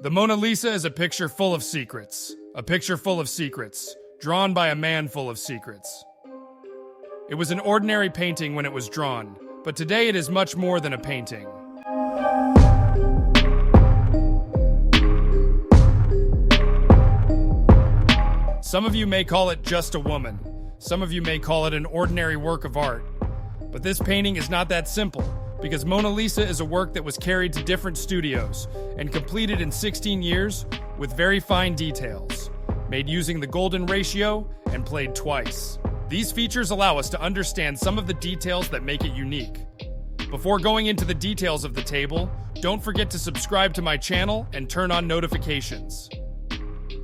The Mona Lisa is a picture full of secrets. A picture full of secrets, drawn by a man full of secrets. It was an ordinary painting when it was drawn, but today it is much more than a painting. Some of you may call it just a woman. Some of you may call it an ordinary work of art. But this painting is not that simple, because Mona Lisa is a work that was carried to different studios and completed in 16 years with very fine details, made using the golden ratio and played twice. These features allow us to understand some of the details that make it unique. Before going into the details of the table, don't forget to subscribe to my channel and turn on notifications.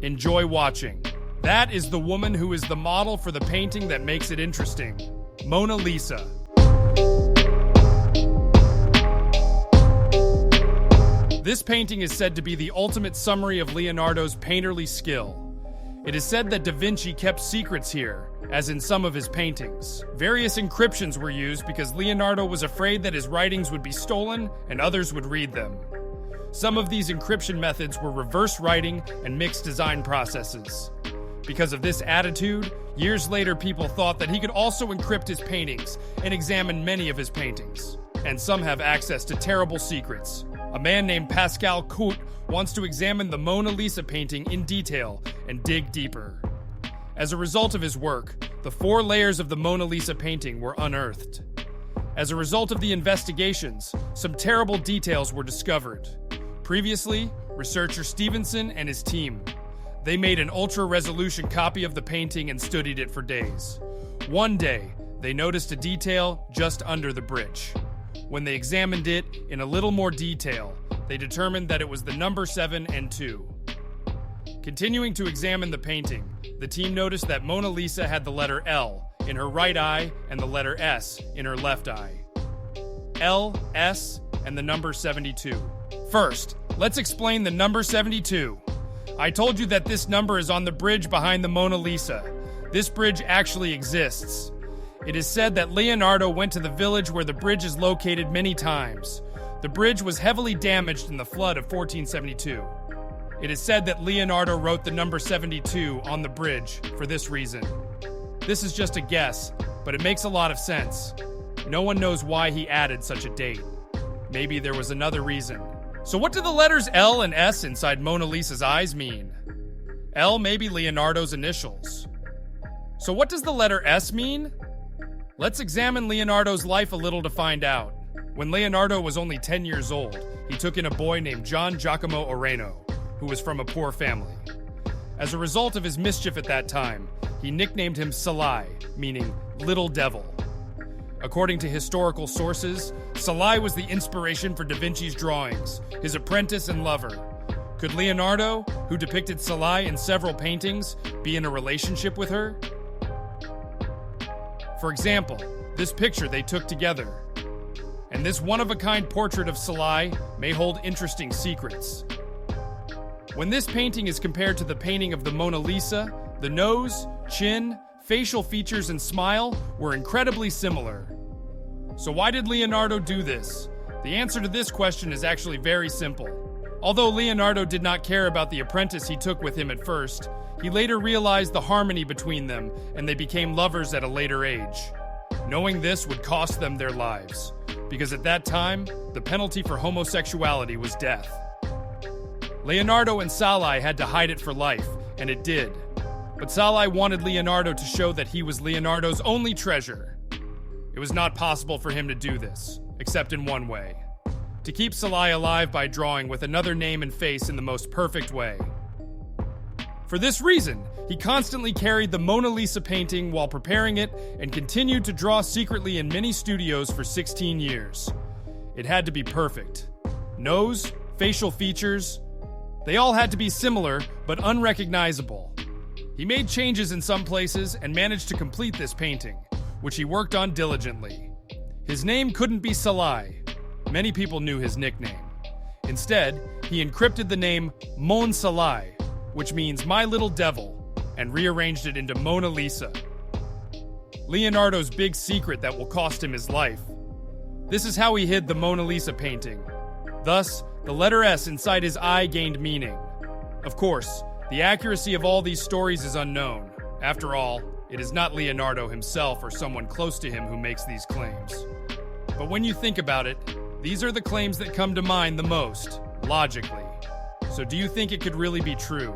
Enjoy watching. That is the woman who is the model for the painting that makes it interesting. Mona Lisa. This painting is said to be the ultimate summary of Leonardo's painterly skill. It is said that Da Vinci kept secrets here, as in some of his paintings. Various encryptions were used because Leonardo was afraid that his writings would be stolen and others would read them. Some of these encryption methods were reverse writing and mixed design processes. Because of this attitude, years later people thought that he could also encrypt his paintings and examine many of his paintings. And some have access to terrible secrets. A man named Pascal Cout wants to examine the Mona Lisa painting in detail and dig deeper. As a result of his work, the 4 layers of the Mona Lisa painting were unearthed. As a result of the investigations, some terrible details were discovered. Previously, researcher Stevenson and his team, they made an ultra-resolution copy of the painting and studied it for days. One day, they noticed a detail just under the bridge. When they examined it in a little more detail, they determined that it was the number 7 and 2. Continuing to examine the painting, the team noticed that Mona Lisa had the letter L in her right eye and the letter S in her left eye. L, S, and the number 72. First, let's explain the number 72. I told you that this number is on the bridge behind the Mona Lisa. This bridge actually exists. It is said that Leonardo went to the village where the bridge is located many times. The bridge was heavily damaged in the flood of 1472. It is said that Leonardo wrote the number 72 on the bridge for this reason. This is just a guess, but it makes a lot of sense. No one knows why he added such a date. Maybe there was another reason. So what do the letters L and S inside Mona Lisa's eyes mean? L may be Leonardo's initials. So what does the letter S mean? Let's examine Leonardo's life a little to find out. When Leonardo was only 10 years old, he took in a boy named Gian Giacomo Oreno, who was from a poor family. As a result of his mischief at that time, he nicknamed him Salai, meaning Little Devil. According to historical sources, Salai was the inspiration for Da Vinci's drawings, his apprentice and lover. Could Leonardo, who depicted Salai in several paintings, be in a relationship with her? For example, this picture they took together. And this one-of-a-kind portrait of Salai may hold interesting secrets. When this painting is compared to the painting of the Mona Lisa, the nose, chin, facial features, and smile were incredibly similar. So why did Leonardo do this? The answer to this question is actually very simple. Although Leonardo did not care about the apprentice he took with him at first, he later realized the harmony between them, and they became lovers at a later age. Knowing this would cost them their lives, because at that time, the penalty for homosexuality was death. Leonardo and Salai had to hide it for life, and it did. But Salai wanted Leonardo to show that he was Leonardo's only treasure. It was not possible for him to do this, except in one way: to keep Salai alive by drawing with another name and face in the most perfect way. For this reason, he constantly carried the Mona Lisa painting while preparing it and continued to draw secretly in many studios for 16 years. It had to be perfect. Nose, facial features, they all had to be similar but unrecognizable. He made changes in some places and managed to complete this painting, which he worked on diligently. His name couldn't be Salai. Many people knew his nickname. Instead, he encrypted the name Mon Salai, which means my little devil, and rearranged it into Mona Lisa. Leonardo's big secret that will cost him his life. This is how he hid the Mona Lisa painting. Thus, The letter S inside his eye gained meaning. Of course, the accuracy of all these stories is unknown. After all, it is not Leonardo himself or someone close to him who makes these claims. But when you think about it, these are the claims that come to mind the most, logically. So do you think it could really be true?